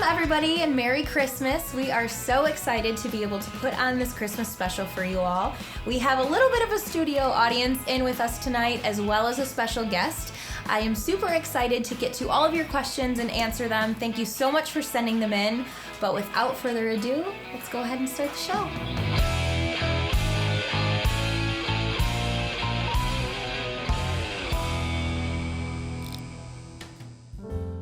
Welcome everybody and Merry Christmas. We are so excited to be able to put on this Christmas special for you all. We have a little bit of a studio audience in with us tonight as well as a special guest. I am super excited to get to all of your questions and answer them. Thank you so much for sending them in. But without further ado, let's go ahead and start the show.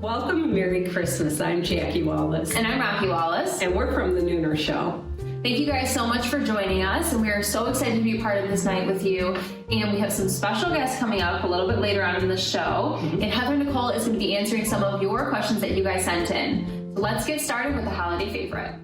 Welcome and Merry Christmas. I'm Jackie Wallace. And I'm Rocky Wallace. And we're from The Nooner Show. Thank you guys so much for joining us, and we are so excited to be a part of this night with you. And we have some special guests coming up a little bit later on in the show. And Heather Nicole is going to be answering some of your questions that you guys sent in. So let's get started with the holiday favorite.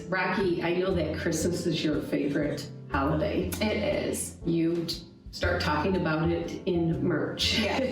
Rocky, I know that Christmas is your favorite holiday. It is. You start talking about it in March. Yeah.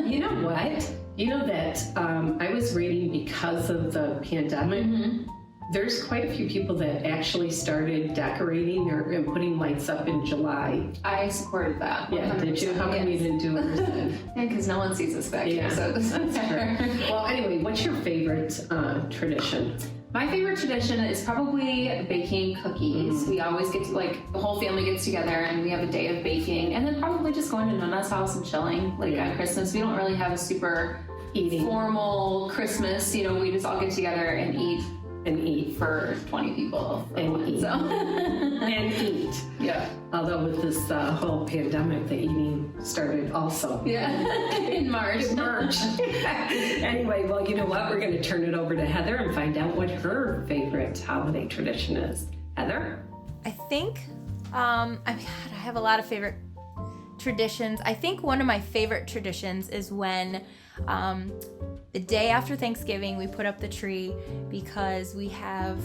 You know what? You know that I was reading because of the pandemic, there's quite a few people that actually started decorating and putting lights up in July. I supported that. Yeah, did you? How come you didn't do it then? Yeah, because no one sees us back here, so it doesn't matter. Well, anyway, what's your favorite tradition? My favorite tradition is probably baking cookies. We always get to, the whole family gets together and we have a day of baking, and then probably just going to Nana's house and chilling. On Christmas, we don't really have a super formal Christmas. We just all get together and eat for 20 people. And eat. So. And eat. Yeah. Although with this whole pandemic, the eating started also. Yeah. In March. Anyway, well, you know what? We're going to turn it over to Heather and find out what her favorite holiday tradition is. Heather? I think, I have a lot of favorite traditions. I think one of my favorite traditions is when the day after Thanksgiving we put up the tree, because we have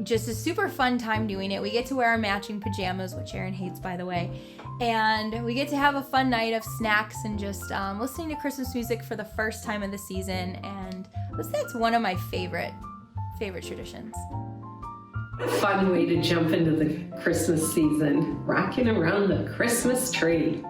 just a super fun time doing it. We get to wear our matching pajamas, which Erin hates, by the way, and we get to have a fun night of snacks and just listening to Christmas music for the first time of the season, and that's one of my favorite traditions. Fun way to jump into the Christmas season, rocking around the Christmas tree.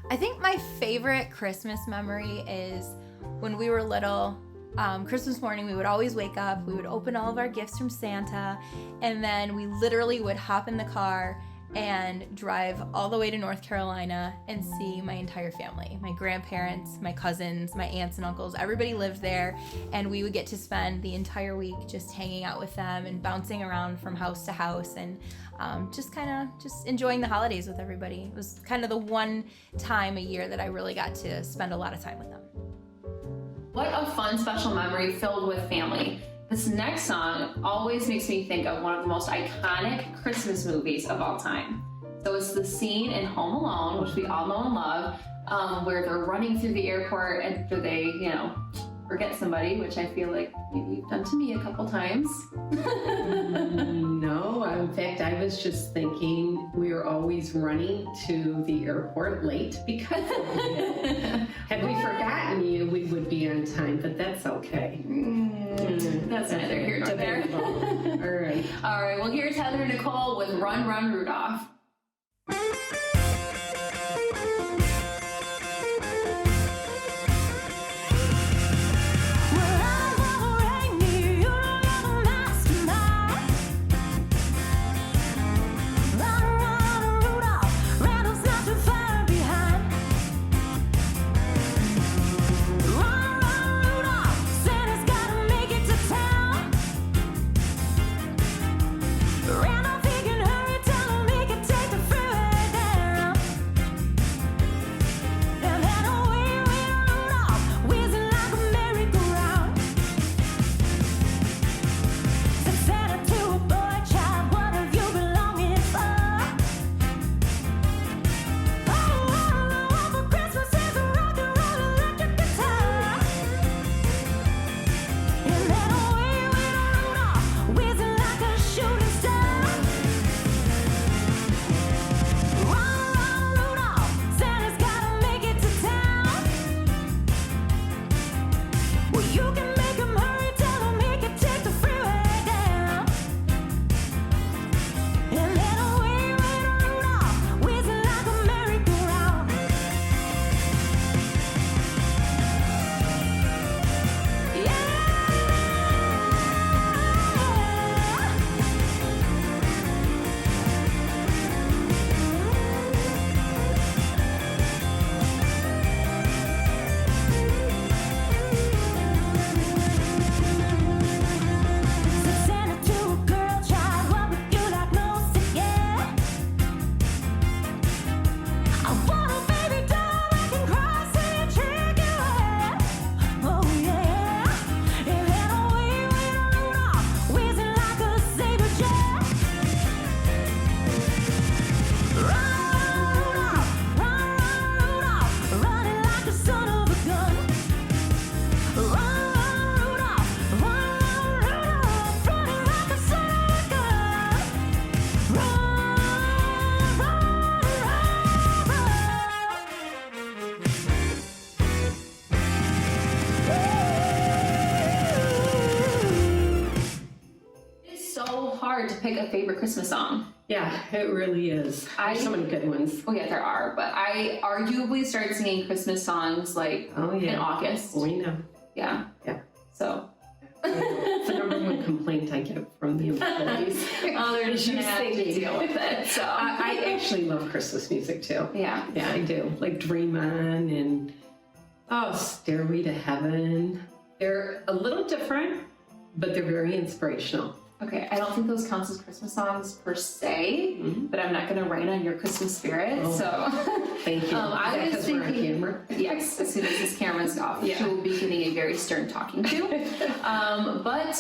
I think my favorite Christmas memory is when we were little. Christmas morning, we would always wake up, we would open all of our gifts from Santa, and then we literally would hop in the car and drive all the way to North Carolina and see my entire family. My grandparents, my cousins, my aunts and uncles, everybody lived there, and we would get to spend the entire week just hanging out with them and bouncing around from house to house and just enjoying the holidays with everybody. It was kind of the one time a year that I really got to spend a lot of time with them. What a fun, special memory filled with family. This next song always makes me think of one of the most iconic Christmas movies of all time. So it's the scene in Home Alone, which we all know and love, where they're running through the airport after they, forget somebody, which I feel like maybe you've done to me a couple times. No, in fact, I was just thinking we were always running to the airport late because of you. Had we forgotten you, we would be on time, but that's okay. That's neither here nor there. All right, well, here's Heather and Nicole with Run, Run, Rudolph. Well, I pick a favorite Christmas song. Yeah, it really is. There's so many good ones. Oh yeah, there are. But I arguably started singing Christmas songs like in August. We know. Yeah. Yeah. So. It's the number one complaint I get from the employees. Oh, they're just gonna have to deal with it. So I actually love Christmas music too. Yeah. Yeah, I do. Like Dream On and Stairway to Heaven. They're a little different, but they're very inspirational. Okay, I don't think those counts as Christmas songs per se, but I'm not going to rain on your Christmas spirit. So thank you. I was thinking, we're on camera? Yes, as soon as this camera's off, she will be getting a very stern talking to. But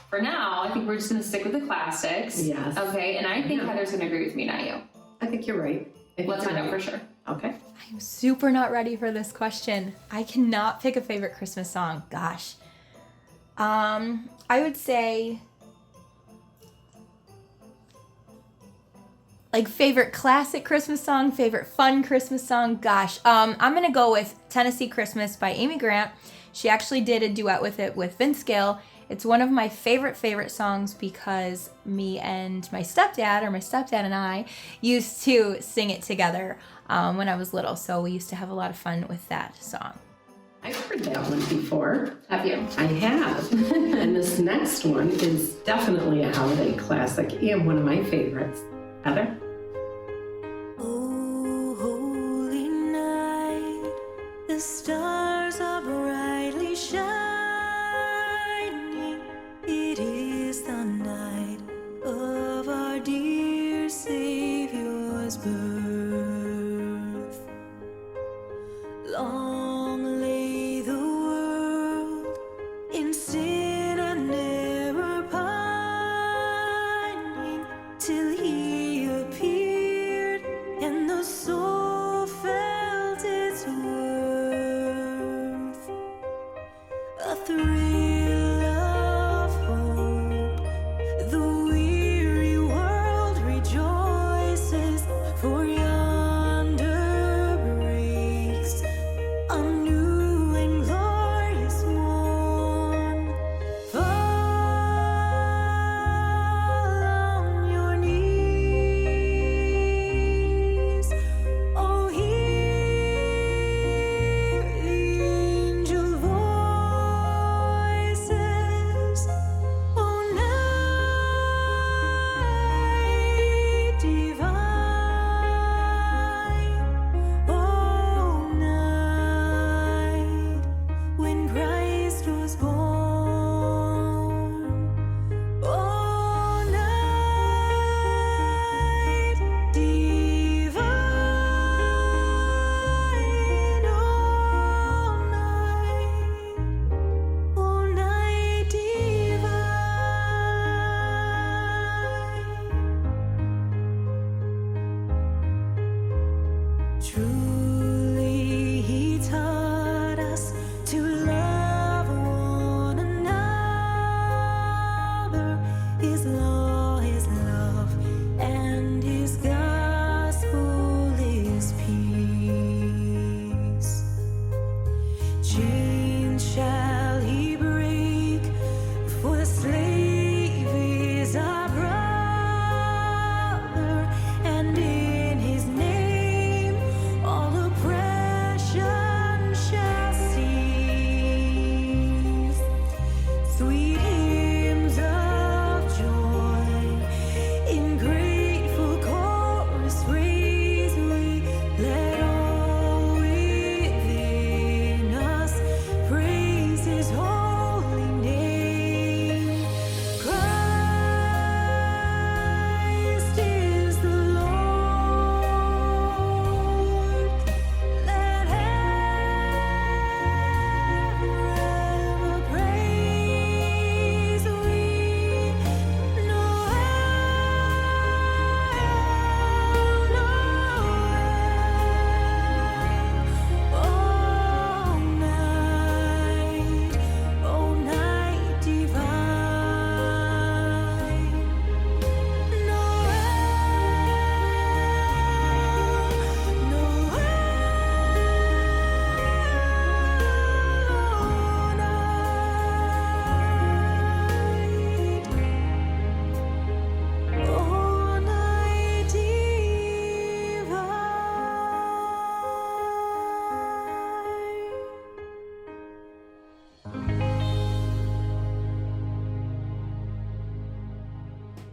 for now, I think we're just going to stick with the classics. Yes. Okay, and I think Heather's going to agree with me, not you. I think you're right. Let's find out for sure. Okay. I'm super not ready for this question. I cannot pick a favorite Christmas song. Gosh. I would say like favorite classic Christmas song, favorite fun Christmas song. Gosh. I'm going to go with Tennessee Christmas by Amy Grant. She actually did a duet with it with Vince Gill. It's one of my favorite songs because me and my stepdad and I used to sing it together when I was little. So we used to have a lot of fun with that song. I've heard that one before. Have you? I have. And this next one is definitely a holiday classic and one of my favorites. Heather? Oh, holy night, the stars are brightly shining. It is the night of our dear Savior's birth. Long lay the world in sin and error pining, till he appeared and the soul felt its worth. A thrill of hope, the weary world rejoices, for yonder breaks a new and glorious morn. Fall on your knees, oh, hear the angel voices, oh, night divine, oh, night when Christ was born, oh, night divine, oh, night divine. Truly he taught us to love one another. His law is love, and his gospel is peace. Chains shall he break, for the slave is our brother, and in his name all oppression shall cease. Sweet hymns of joy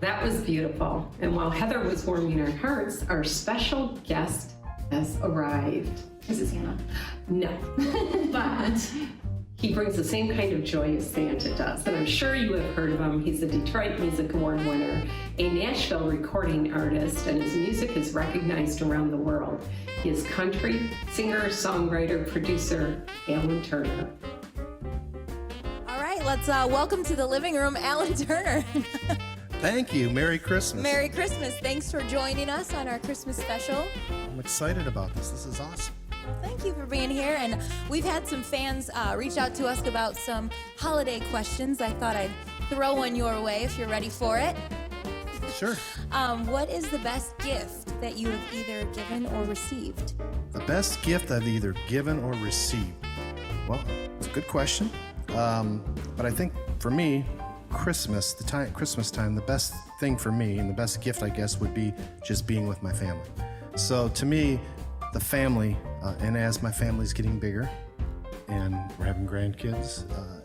That was beautiful. And while Heather was warming our hearts, our special guest has arrived. Is it Santa? No, but he brings the same kind of joy as Santa does. And I'm sure you have heard of him. He's a Detroit Music Award winner, a Nashville recording artist, and his music is recognized around the world. He is country singer, songwriter, producer, Alan Turner. All right, let's welcome to the living room, Alan Turner. Thank you. Merry Christmas. Merry Christmas. Thanks for joining us on our Christmas special. I'm excited about this. This is awesome. Well, thank you for being here. And we've had some fans reach out to us about some holiday questions. I thought I'd throw one your way if you're ready for it. Sure. What is the best gift that you have either given or received? The best gift I've either given or received. Well, it's a good question. But I think for me, Christmas time, the best thing for me and the best gift, I guess, would be just being with my family. So to me, the family, and as my family's getting bigger and we're having grandkids,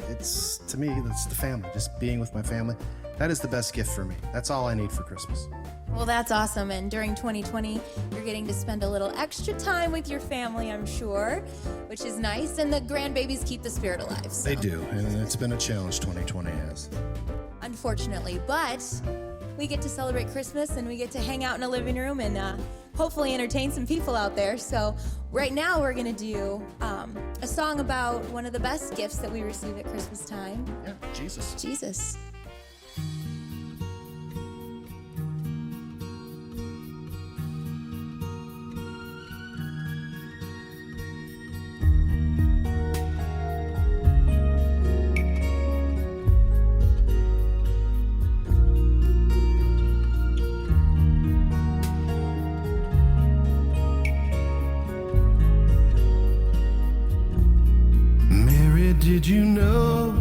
it's the family, just being with my family. That is the best gift for me. That's all I need for Christmas. Well, that's awesome. And during 2020, you're getting to spend a little extra time with your family, I'm sure, which is nice. And the grandbabies keep the spirit alive. So. They do, and it's been a challenge 2020 has. Unfortunately, but we get to celebrate Christmas and we get to hang out in a living room and hopefully entertain some people out there. So right now we're going to do a song about one of the best gifts that we receive at Christmas time. Yeah, Jesus. Jesus. Did you know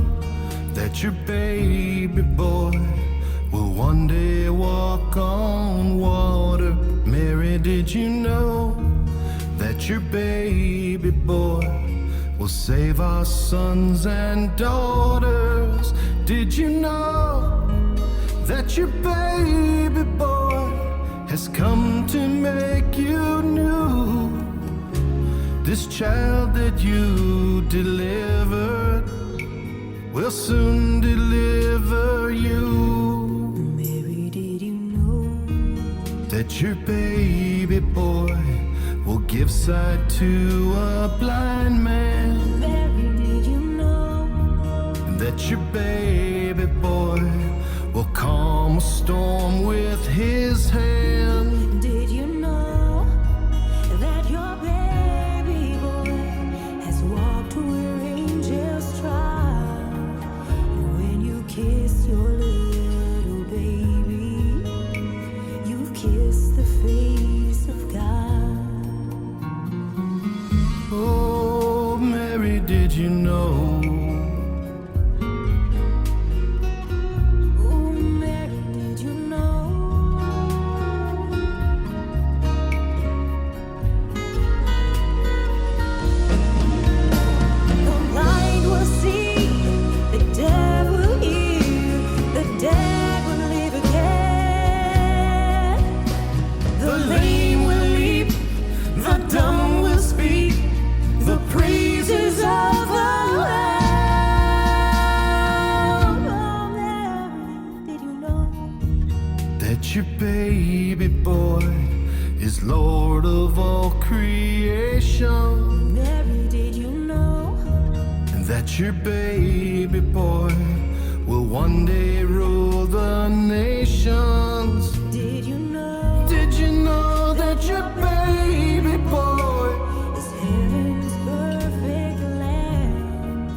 that your baby boy will one day walk on water? Mary, did you know that your baby boy will save our sons and daughters? Did you know that your baby boy has come to make you new? This child that you delivered will soon deliver you. Mary, did you know that your baby boy will give sight to a blind man? Mary, did you know That your baby boy will calm a storm with his hand? Did you know that your baby boy has walked where angels trod? And when you kiss your little baby, you've kissed the face of God. Oh, Mary, did you know Oh, Mary, did you know the blind will see, the deaf will hear, the dead will live again, the lame will leap, the dumb will speak, the praises of the Lamb? Oh, Mary, did you know That your baby boy is Lord of all creation, Mary, did you know and that your baby boy will one day rule the nations? Did you know Did you know that your baby boy is heaven's perfect lamb,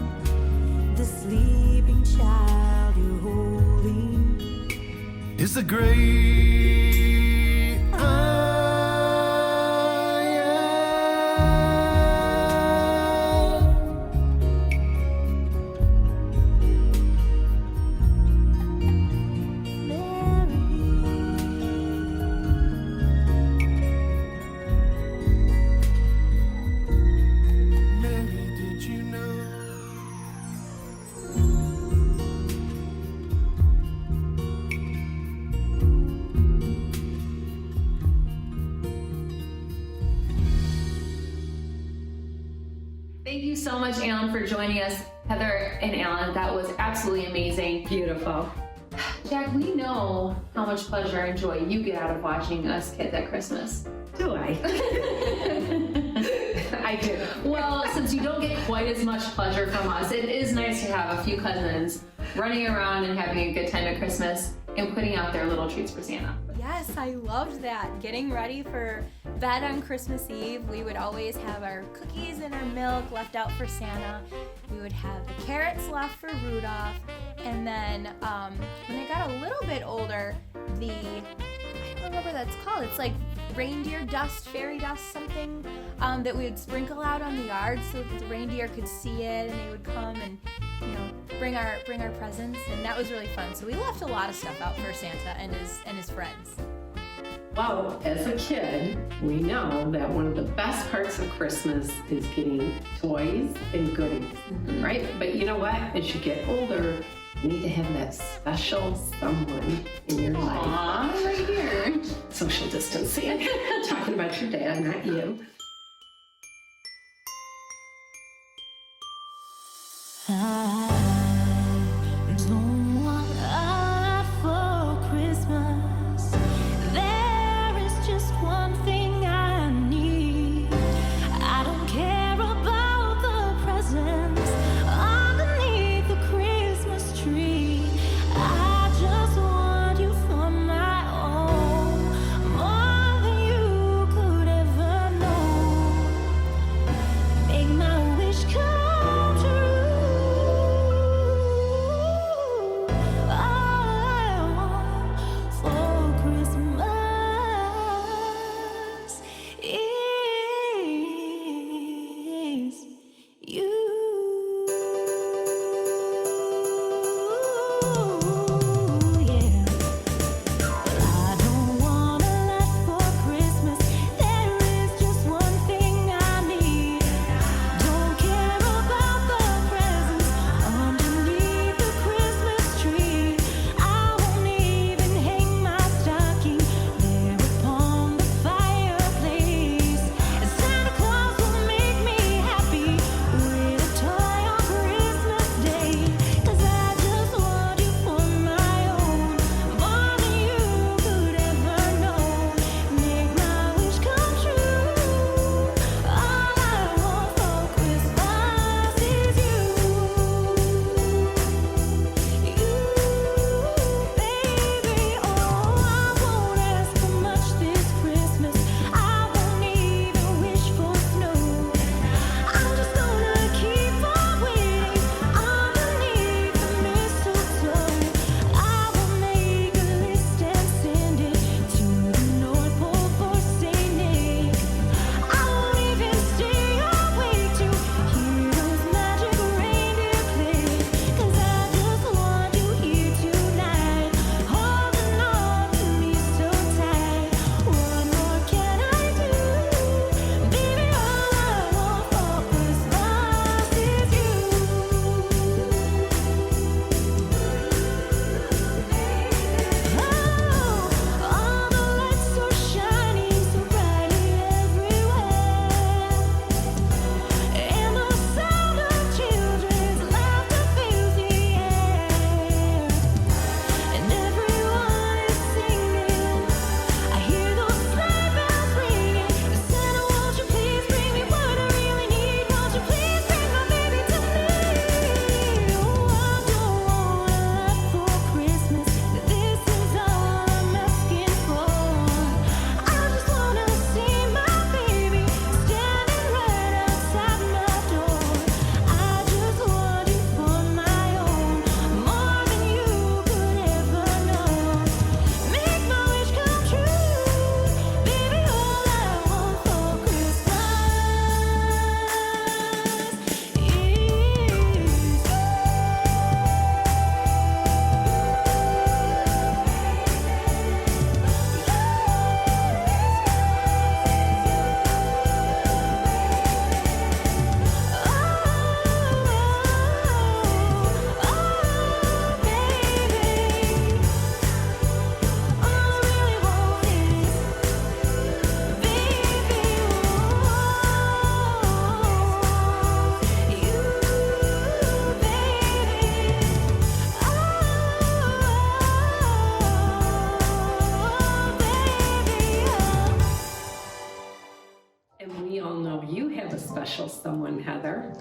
the sleeping child you're holding? is the great I am? Mary, did you know? Thanks so much, Alan, for joining us. Heather and Alan, that was absolutely amazing. Beautiful. Jack, we know how much pleasure and joy you get out of watching us kids at Christmas. Do I? I do. Well, since you don't get quite as much pleasure from us, it is nice to have a few cousins running around and having a good time at Christmas and putting out their little treats for Santa. Yes, I loved that. Getting ready for bed on Christmas Eve, we would always have our cookies and our milk left out for Santa. We would have the carrots left for Rudolph. And then when I got a little bit older, I don't remember what that's called. It's like reindeer dust, fairy dust, something that we would sprinkle out on the yard so that the reindeer could see it, and they would come and bring our presents, and that was really fun. So we left a lot of stuff out for Santa and his friends. Well, as a kid, we know that one of the best parts of Christmas is getting toys and goodies, right? But you know what? As you get older, you need to have that special someone in your life. Aw, right here. Social distancing. Talking about your dad, not you. There's no one out for Christmas. There is just one thing I need. I don't care about the presents underneath the Christmas tree. I just want you for my own, more than you could ever know. special someone, Heather.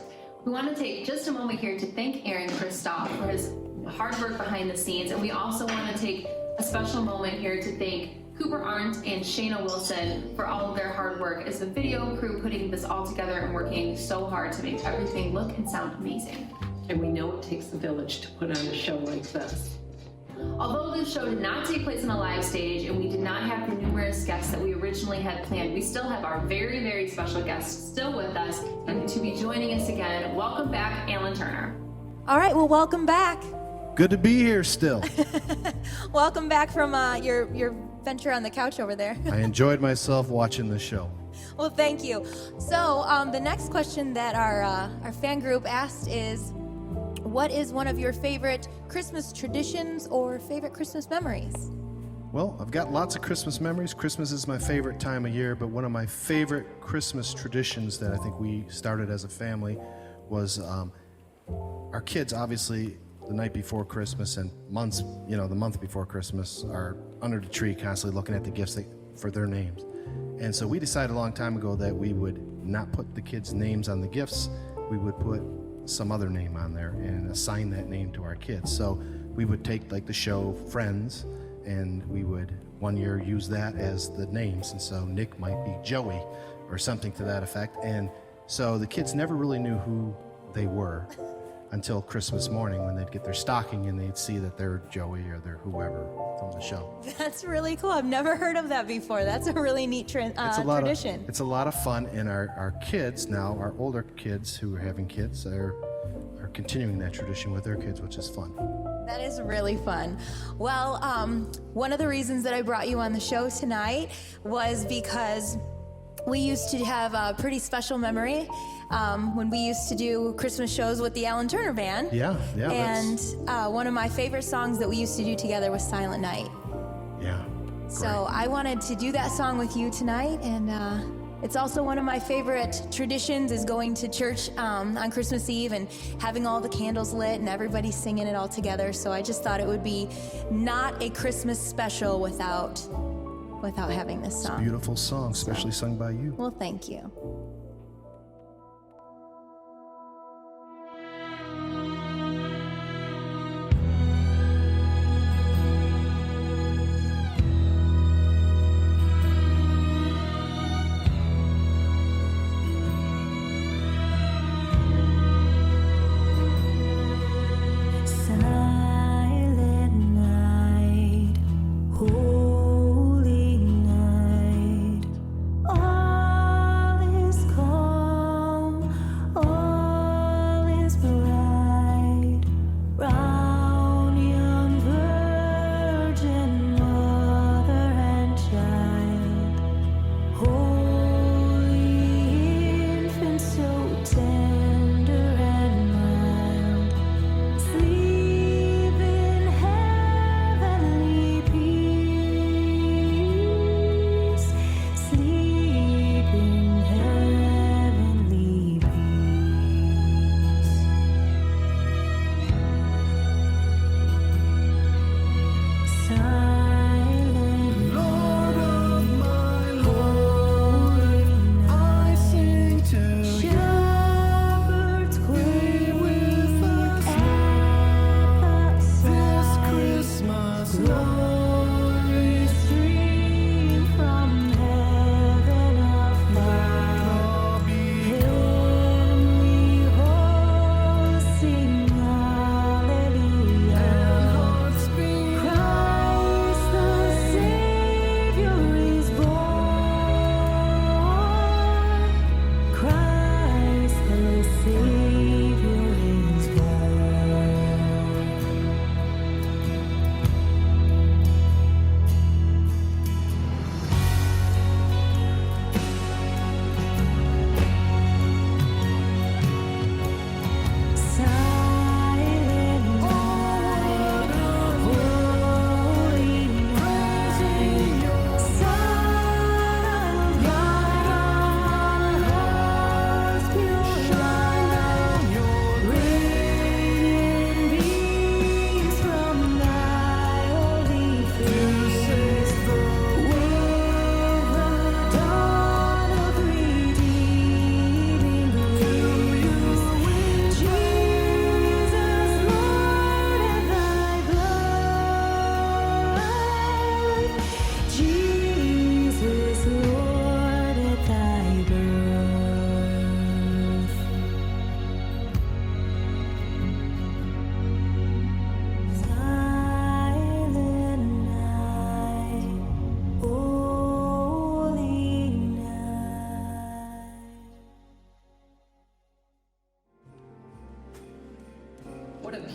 We want to take just a moment here to thank Aaron Kristoff for his hard work behind the scenes, and we also want to take a special moment here to thank Cooper Arndt and Shayna Wilson for all of their hard work as the video crew putting this all together and working so hard to make everything look and sound amazing. And we know it takes a village to put on a show like this. Although this show did not take place on a live stage and we did not have the numerous guests that we originally had planned, we still have our very, very special guest still with us and to be joining us again. Welcome back, Alan Turner. All right, well, welcome back. Good to be here still. Welcome back from your venture on the couch over there. I enjoyed myself watching the show. Well, thank you. So the next question that our fan group asked is, what is one of your favorite Christmas traditions or favorite Christmas memories? Well, I've got lots of Christmas memories. Christmas is my favorite time of year, but one of my favorite Christmas traditions that I think we started as a family was our kids, obviously, the night before Christmas and months, the month before Christmas, are under the tree constantly looking at the gifts for their names. And so we decided a long time ago that we would not put the kids' names on the gifts. We would put some other name on there and assign that name to our kids. So we would take like the show Friends, and we would one year use that as the names. And so Nick might be Joey or something to that effect. And so the kids never really knew who they were until Christmas morning when they'd get their stocking and they'd see that they're Joey or they're whoever from the show. That's really cool. I've never heard of that before. That's a really neat tradition. It's a lot of fun, and our kids now, our older kids who are having kids, are continuing that tradition with their kids, which is fun. That is really fun. Well, one of the reasons that I brought you on the show tonight was because we used to have a pretty special memory when we used to do Christmas shows with the Alan Turner Band. Yeah. And one of my favorite songs that we used to do together was Silent Night. Yeah. So I wanted to do that song with you tonight, and it's also one of my favorite traditions is going to church on Christmas Eve and having all the candles lit and everybody singing it all together. So I just thought it would be not a Christmas special without having this song. It's a beautiful song, especially sung by you. Well, thank you. Silent night, holy night, all is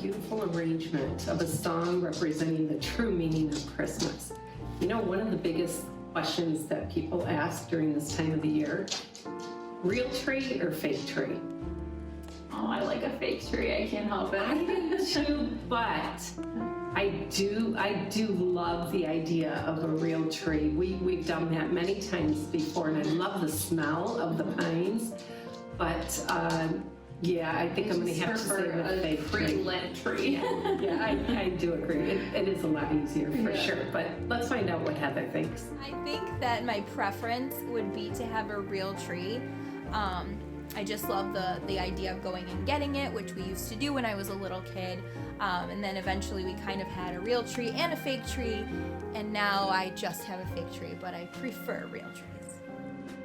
beautiful arrangement of a song representing the true meaning of Christmas. You know, one of the biggest questions that people ask during this time of the year, real tree or fake tree? Oh, I like a fake tree. I can't help it. I do too, but I do love the idea of a real tree. We've done that many times before, and I love the smell of the pines. But yeah, I think I'm going to have to say the fake tree. Pre-lit tree. Yeah, I do agree. It is a lot easier for sure. But let's find out what Heather thinks. I think that my preference would be to have a real tree. I just love the idea of going and getting it, which we used to do when I was a little kid. And then eventually we kind of had a real tree and a fake tree, and now I just have a fake tree, but I prefer real trees.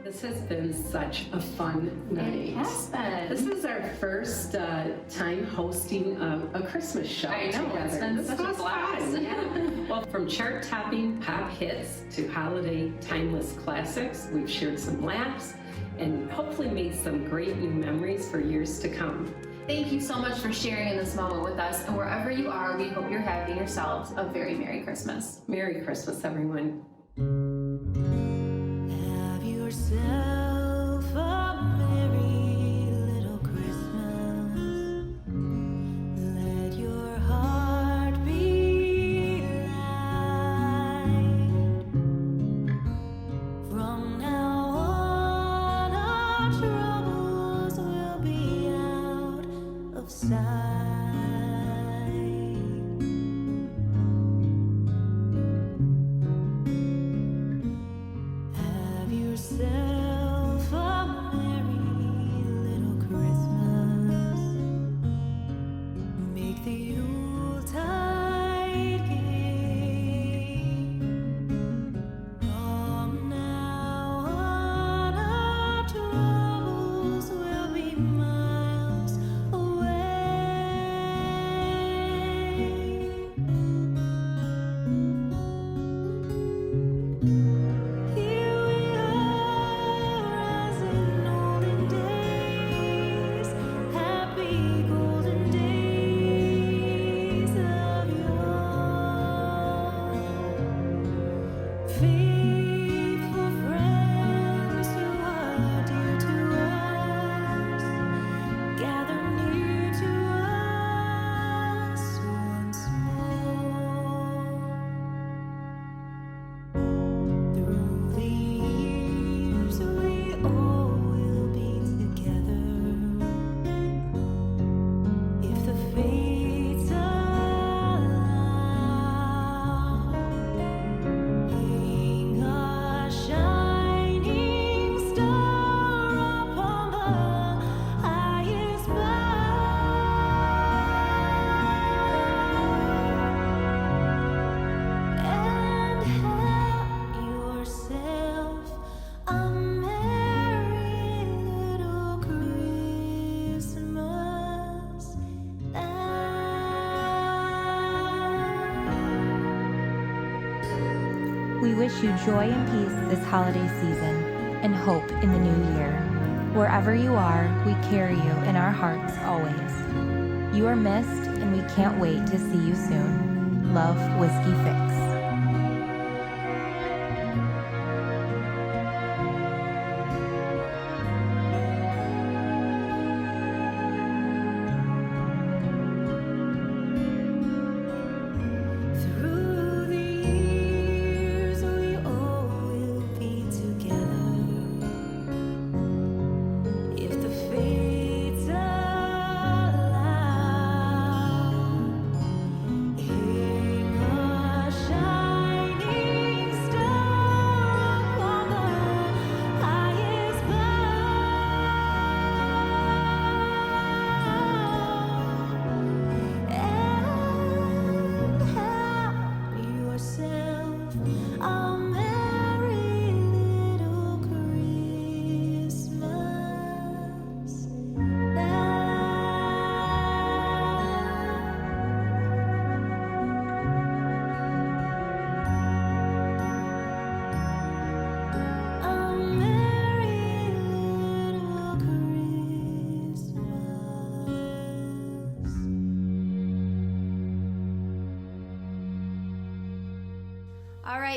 This has been such a fun night. It has been. This is our first time hosting a Christmas show I know, together. it's been This such a was blast. fun, yeah. Well, from chart-topping pop hits to holiday timeless classics, we've shared some laughs and hopefully made some great new memories for years to come. Thank you so much for sharing in this moment with us. And wherever you are, we hope you're having yourselves a very Merry Christmas. Merry Christmas, everyone. Have yourself a merry little Christmas. Let your heart be light. From now on, our troubles will be out of sight. Have yourself a merry little Christmas. Make the Yuletide gay. From now on, our troubles will be miles away. Here we are as in olden days, happy golden days of yore. Faithful friends who are dear to us, gather near to us once more. Through the years we all will be together. If the fates allow, hang a shining star upon the highest bough, and have yourself a merry little Christmas now. We wish you joy and peace this holiday season and hope in the new year. Wherever you are, we carry you in our hearts always. You are missed, and we can't wait to see you soon. Love, Whiskey Fixx. Through the years we all will be together. If the fates allow, hang a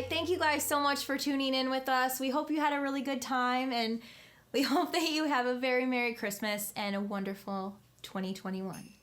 right. Thank you guys so much for tuning in with us. We hope you had a really good time, and we hope that you have a very Merry Christmas and a wonderful 2021.